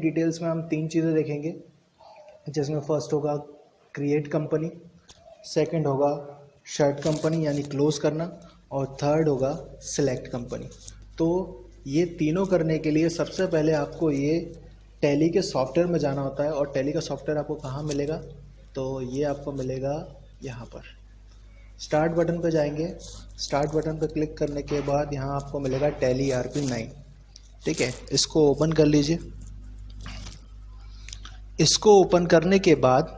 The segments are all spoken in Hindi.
डिटेल्स में हम 3 चीज़ें देखेंगे, जिसमें फर्स्ट होगा क्रिएट कंपनी, सेकंड होगा शर्ट कंपनी यानी क्लोज करना, और थर्ड होगा सिलेक्ट कंपनी। तो ये तीनों करने के लिए सबसे पहले आपको ये टैली के सॉफ्टवेयर में जाना होता है। और टैली का सॉफ्टवेयर आपको कहाँ मिलेगा, तो ये आपको मिलेगा यहाँ पर। स्टार्ट बटन पर जाएंगे, स्टार्ट बटन पर क्लिक करने के बाद यहाँ आपको मिलेगा टैली ERP9। ठीक है, इसको ओपन कर लीजिए। इसको ओपन करने के बाद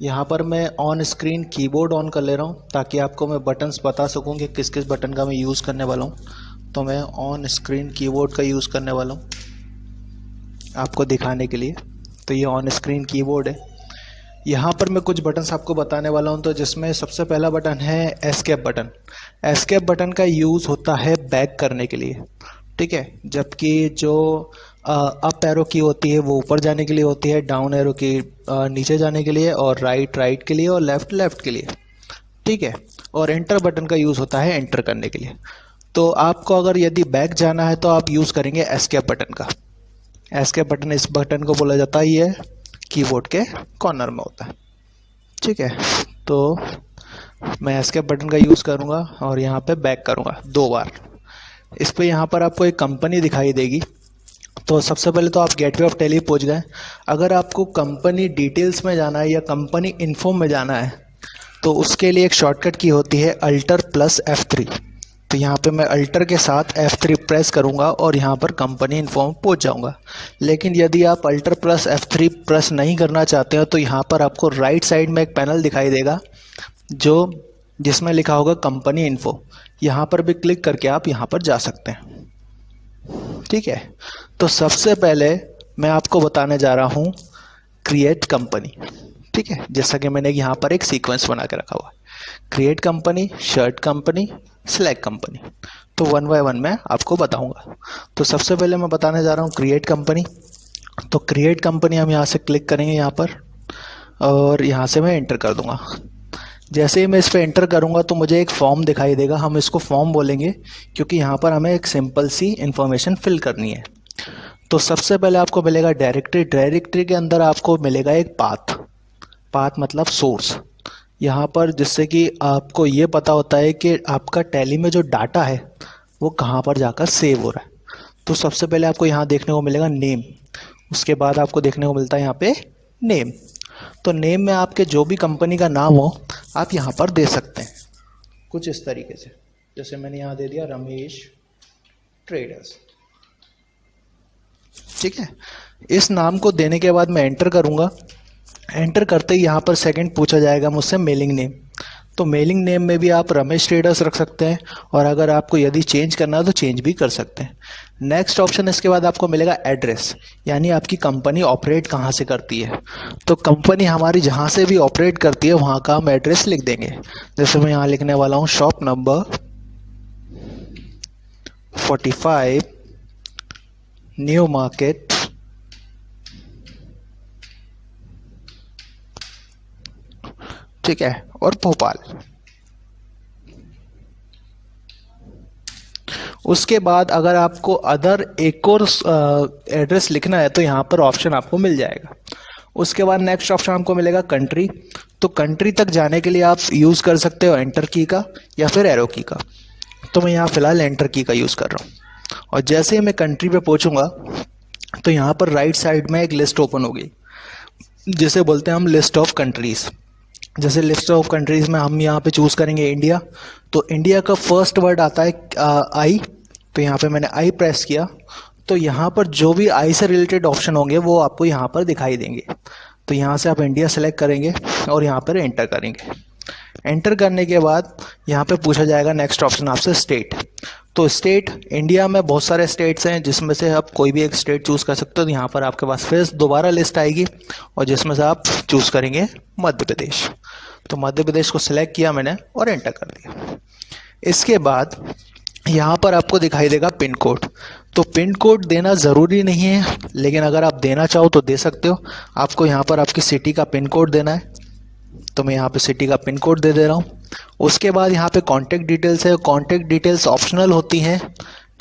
यहाँ पर मैं ऑन स्क्रीन कीबोर्ड ऑन कर ले रहा हूँ ताकि आपको मैं बटन्स बता सकूँ कि किस किस बटन का मैं यूज़ करने वाला हूँ। तो मैं ऑन स्क्रीन कीबोर्ड का यूज़ करने वाला हूँ आपको दिखाने के लिए। तो ये ऑन स्क्रीन कीबोर्ड है। यहाँ पर मैं कुछ बटन्स आपको बताने वाला हूँ। तो जिसमें सबसे पहला बटन है एस्केप बटन। एस्केप बटन का यूज़ होता है बैक करने के लिए, ठीक है, जबकि जो अप एरो की होती है वो ऊपर जाने के लिए होती है, डाउन एरो की नीचे जाने के लिए, और राइट के लिए, और लेफ्ट के लिए, ठीक है। और एंटर बटन का यूज़ होता है एंटर करने के लिए। तो आपको अगर यदि बैक जाना है तो आप यूज़ करेंगे एस्केप बटन का। एस्केप बटन, इस बटन को बोला जाता है, ये कीबोर्ड के कॉर्नर में होता है, ठीक है। तो मैं एस्केप बटन का यूज़ करूँगा और यहाँ पे बैक करूँगा 2 बार। इस पर यहाँ पर आपको एक कंपनी दिखाई देगी। तो सबसे पहले तो आप गेटवे ऑफ टैली पहुँच गए। अगर आपको कंपनी डिटेल्स में जाना है या कंपनी इन्फो में जाना है तो उसके लिए एक शॉर्टकट की होती है अल्टर प्लस F3। तो यहाँ पे मैं अल्टर के साथ F3 प्रेस करूँगा और यहाँ पर कंपनी इन्फो में पहुँच जाऊँगा। लेकिन यदि आप अल्टर प्लस F3 प्रेस नहीं करना चाहते हो तो यहाँ पर आपको राइट साइड में एक पैनल दिखाई देगा जिसमें लिखा होगा कंपनी इन्फो। यहाँ पर भी क्लिक करके आप यहाँ पर जा सकते हैं, ठीक है। तो सबसे पहले मैं आपको बताने जा रहा हूँ क्रिएट कंपनी, ठीक है, जैसा कि मैंने यहाँ पर एक सीक्वेंस बना के रखा हुआ है। Create company, shirt company, select company. तो 1 बाय 1 मैं आपको बताऊंगा। तो सबसे पहले मैं बताने जा रहा हूँ क्रिएट कंपनी। तो क्रिएट कंपनी हम यहाँ से क्लिक करेंगे यहाँ पर, और यहाँ से मैं एंटर कर दूंगा। जैसे ही मैं इस पर एंटर करूंगा तो मुझे एक फॉर्म दिखाई देगा। हम इसको फॉर्म बोलेंगे क्योंकि यहाँ पर हमें एक सिंपल सी इंफॉर्मेशन फिल करनी है। तो सबसे पहले आपको मिलेगा डायरेक्टरी के अंदर आपको मिलेगा एक पाथ मतलब सोर्स, यहाँ पर, जिससे कि आपको ये पता होता है कि आपका टैली में जो डाटा है वो कहाँ पर जाकर सेव हो रहा है। तो सबसे पहले आपको यहाँ देखने को मिलेगा नेम, उसके बाद आपको देखने को मिलता है यहाँ पे नेम। तो नेम में आपके जो भी कंपनी का नाम हो आप यहाँ पर दे सकते हैं कुछ इस तरीके से। जैसे मैंने यहाँ दे दिया रमेश ट्रेडर्स, ठीक है। इस नाम को देने के बाद मैं एंटर करूँगा। एंटर करते ही यहाँ पर सेकंड पूछा जाएगा मुझसे मेलिंग नेम। तो मेलिंग नेम में भी आप रमेश ट्रेडर्स रख सकते हैं, और अगर आपको यदि चेंज करना है तो चेंज भी कर सकते हैं। नेक्स्ट ऑप्शन, इसके बाद आपको मिलेगा एड्रेस, यानी आपकी कंपनी ऑपरेट कहाँ से करती है। तो कंपनी हमारी जहाँ से भी ऑपरेट करती है वहाँ का हम एड्रेस लिख देंगे। जैसे मैं यहाँ लिखने वाला हूँ शॉप नंबर 45 न्यू मार्केट, ठीक है, और भोपाल। उसके बाद अगर आपको अदर एक और एड्रेस लिखना है तो यहाँ पर ऑप्शन आपको मिल जाएगा। उसके बाद नेक्स्ट ऑप्शन आपको मिलेगा कंट्री। तो कंट्री तक जाने के लिए आप यूज़ कर सकते हो एंटर की का या फिर एरो की का। तो मैं यहाँ फिलहाल एंटर की का यूज़ कर रहा हूँ। और जैसे ही मैं कंट्री पे पहुँचूंगा तो यहाँ पर राइट साइड में एक लिस्ट ओपन होगी, जिसे बोलते हैं हम लिस्ट ऑफ कंट्रीज़। जैसे लिस्ट ऑफ कंट्रीज़ में हम यहाँ पे चूज़ करेंगे इंडिया। तो इंडिया का फर्स्ट वर्ड आता है आई। तो यहाँ पे मैंने आई प्रेस किया तो यहाँ पर जो भी आई से रिलेटेड ऑप्शन होंगे वो आपको यहाँ पर दिखाई देंगे। तो यहाँ से आप इंडिया सेलेक्ट करेंगे और यहाँ पर एंटर करेंगे। एंटर करने के बाद यहाँ पे पूछा जाएगा नेक्स्ट ऑप्शन आपसे स्टेट। तो स्टेट, इंडिया में बहुत सारे स्टेट्स हैं जिसमें से आप कोई भी एक स्टेट चूज़ कर सकते हो। तो यहाँ पर आपके पास फिर दोबारा लिस्ट आएगी और जिसमें से आप चूज़ करेंगे मध्य प्रदेश। तो मध्य प्रदेश को सिलेक्ट किया मैंने और एंटर कर दिया। इसके बाद यहाँ पर आपको दिखाई देगा पिन कोड। तो पिन कोड देना ज़रूरी नहीं है, लेकिन अगर आप देना चाहो तो दे सकते हो। आपको यहाँ पर आपकी सिटी का पिन कोड देना है, तो मैं यहाँ पे सिटी का पिन कोड दे रहा हूँ। उसके बाद यहाँ पे कॉन्टैक्ट डिटेल्स है। कॉन्टैक्ट डिटेल्स ऑप्शनल होती हैं,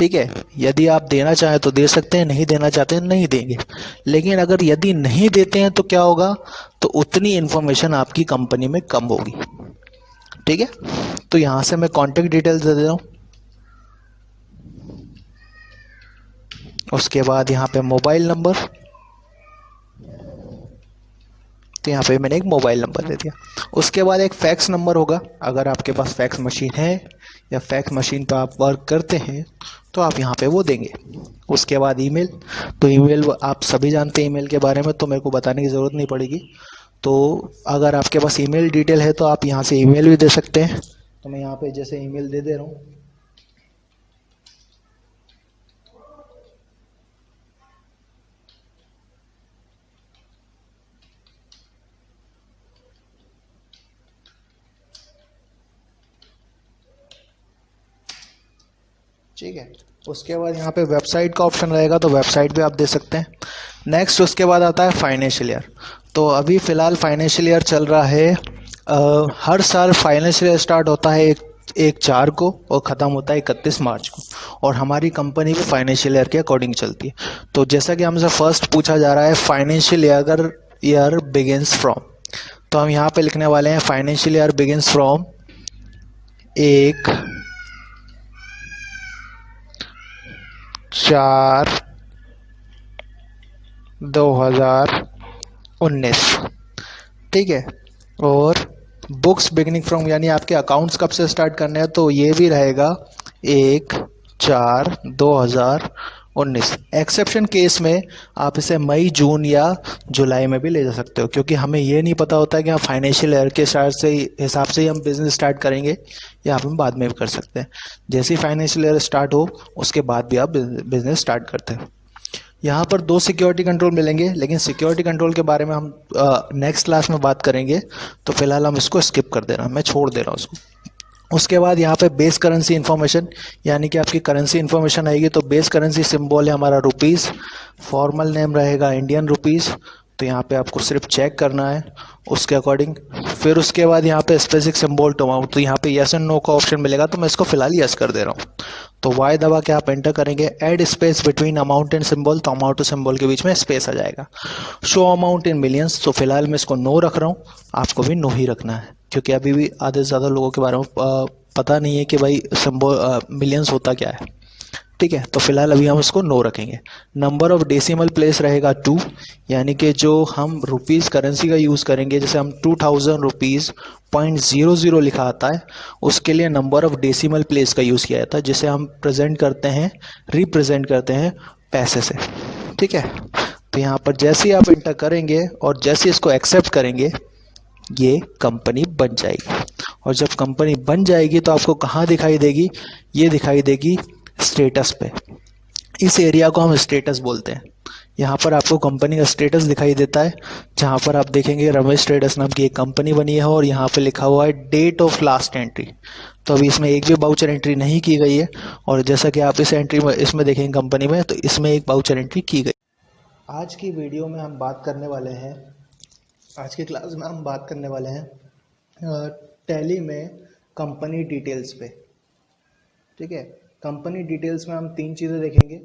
ठीक है। यदि आप देना चाहें तो दे सकते हैं, नहीं देना चाहते हैं नहीं देंगे। लेकिन अगर यदि नहीं देते हैं तो क्या होगा, तो उतनी इन्फॉर्मेशन आपकी कंपनी में कम होगी। ठीक है, तो यहाँ से मैं कॉन्टेक्ट डिटेल्स दे रहा हूँ। उसके बाद यहाँ पे मोबाइल नंबर, तो यहाँ पे मैंने एक मोबाइल नंबर दे दिया। उसके बाद एक फैक्स नंबर होगा, अगर आपके पास फैक्स मशीन है या फैक्स मशीन पर आप वर्क करते हैं तो आप यहाँ पे वो देंगे। उसके बाद ईमेल, तो ईमेल आप सभी जानते हैं ईमेल के बारे में, तो मेरे को बताने की ज़रूरत नहीं पड़ेगी। तो अगर आपके पास ईमेल डिटेल है तो आप यहाँ से ईमेल भी दे सकते हैं। तो मैं यहाँ पे जैसे ईमेल दे दे रहा हूँ। ठीक है, उसके बाद यहाँ पे वेबसाइट का ऑप्शन रहेगा, तो वेबसाइट पे आप दे सकते हैं। नेक्स्ट उसके बाद आता है फाइनेंशियल ईयर। तो अभी फ़िलहाल फाइनेंशियल ईयर चल रहा है, हर साल फाइनेंशियल ईयर स्टार्ट होता है एक 4 को और ख़त्म होता है 31 मार्च को, और हमारी कंपनी भी फाइनेंशियल ईयर के अकॉर्डिंग चलती है। तो जैसा कि हमसे फर्स्ट पूछा जा रहा है फाइनेंशियल ईयर बिगिंस फ्रॉम, तो हम यहाँ पे लिखने वाले हैं फाइनेंशियल ईयर बिगिंस फ्रॉम 1/4/2019। ठीक है, और बुक्स बिगिनिंग फ्रॉम यानी आपके अकाउंट्स कब से स्टार्ट करने हैं, तो ये भी रहेगा 1/4/2019। एक्सेप्शन केस में आप इसे मई, जून या जुलाई में भी ले जा सकते हो, क्योंकि हमें ये नहीं पता होता है कि हम फाइनेंशियल ईयर के हिसाब से ही हम बिज़नेस स्टार्ट करेंगे या हम बाद में भी कर सकते हैं। जैसे ही फाइनेंशियल ईयर स्टार्ट हो उसके बाद भी आप बिज़नेस स्टार्ट करते हैं। यहाँ पर 2 सिक्योरिटी कंट्रोल मिलेंगे, लेकिन सिक्योरिटी कंट्रोल के बारे में हम नेक्स्ट क्लास में बात करेंगे, तो फिलहाल हम इसको स्किप कर दे रहे हैं, मैं छोड़ दे रहा हूँ उसको। उसके बाद यहाँ पे बेस करेंसी इन्फॉर्मेशन, यानी कि आपकी करेंसी इन्फॉर्मेशन आएगी। तो बेस करेंसी सिंबल है हमारा रुपीज़, फॉर्मल नेम रहेगा इंडियन रुपीज़, तो यहाँ पे आपको सिर्फ चेक करना है उसके अकॉर्डिंग। फिर उसके बाद यहाँ पे स्पेसिफिक सिंबल टू अमाउंट, तो यहाँ पे यस एंड नो का ऑप्शन मिलेगा, तो मैं इसको फिलहाल यस कर दे रहा हूँ। तो वाई दबा के आप एंटर करेंगे, add space between amount and symbol, तो अमाउंट और सिंबल के बीच में स्पेस आ जाएगा। शो अमाउंट इन मिलियंस, तो फिलहाल मैं इसको नो रख रहा हूँ, आपको भी नो ही रखना है, क्योंकि अभी भी आधे से ज़्यादा लोगों के बारे में पता नहीं है कि भाई सिंबल मिलियंस होता क्या है। ठीक है, तो फिलहाल अभी हम इसको नो रखेंगे। नंबर ऑफ डेसिमल प्लेस रहेगा 2, यानी कि जो हम रुपीज़ करेंसी का यूज़ करेंगे, जैसे हम 2000 रुपीज़ .00 लिखा आता है, उसके लिए नंबर ऑफ डेसिमल प्लेस का यूज़ किया जाता है, जिसे हम प्रेजेंट करते हैं, रिप्रेजेंट करते हैं पैसे से। ठीक है, तो यहाँ पर जैसे ही आप इंटर करेंगे और जैसे इसको एक्सेप्ट करेंगे, ये कंपनी बन जाएगी। और जब कंपनी बन जाएगी तो आपको कहाँ दिखाई देगी, ये दिखाई देगी स्टेटस पे। इस एरिया को हम स्टेटस बोलते हैं। यहाँ पर आपको कंपनी का स्टेटस दिखाई देता है, जहाँ पर आप देखेंगे रमेश ट्रेडर्स नाम की एक कंपनी बनी है और यहाँ पे लिखा हुआ है डेट ऑफ लास्ट एंट्री। तो अभी इसमें एक भी बाउचर एंट्री नहीं की गई है, और जैसा कि आप इस एंट्री में इसमें देखेंगे कंपनी में, तो इसमें एक बाउचर एंट्री की गई। आज की वीडियो में हम बात करने वाले हैं, आज की क्लास में हम बात करने वाले हैं टैली में कंपनी डिटेल्स पे। ठीक है, कंपनी डिटेल्स में हम 3 चीज़ें देखेंगे।